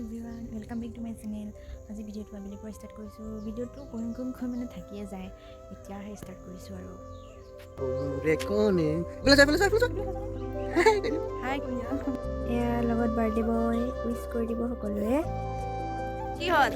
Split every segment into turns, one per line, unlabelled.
Everyone welcome back to my channel. আজি ভিডিঅ'টো আবেলিৰ পৰা ষ্টাৰ্ট কৰিছোঁ। ভিডিঅ'টো কৰিম মানে থাকিয়ে যায়, এতিয়াহে ষ্টাৰ্ট কৰিছোঁ আৰু হাই এয়া লগত বাৰ্থডে বয় উইচ কৰি দিব সকলোৱে। কি হ'ল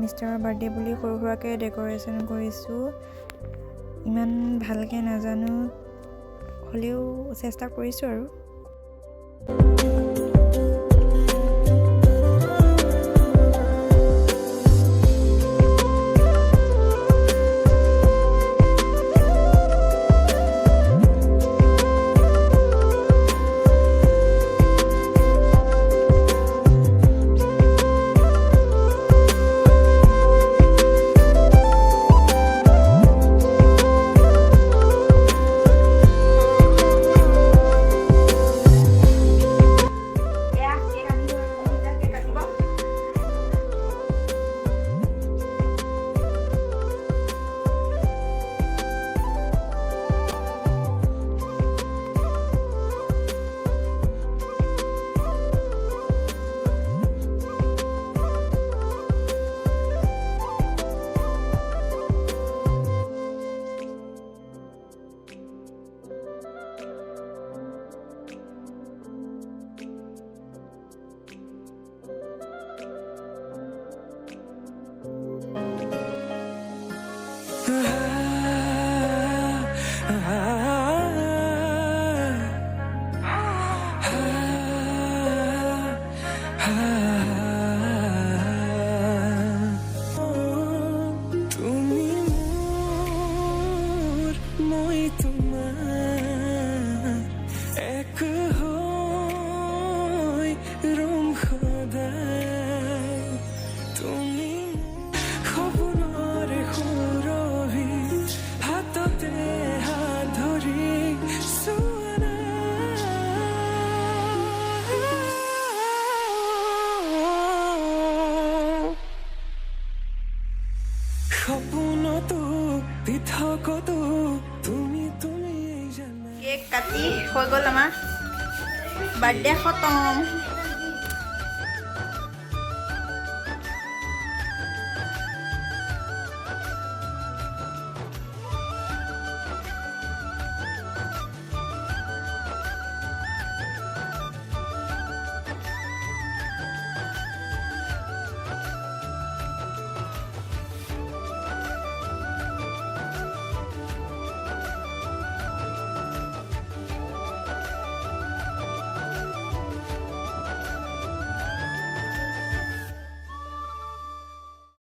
মিষ্টাৰৰ বাৰ্থডে বুলি সৰু সুৰাকৈ ডেক'ৰেশ্যন কৰিছোঁ। ইমান ভালকৈ নাজানো, হ'লেও চেষ্টা কৰিছোঁ আৰু। কেক কাটি হৈ গ'ল, আমাৰ বাৰ্থডে খতম।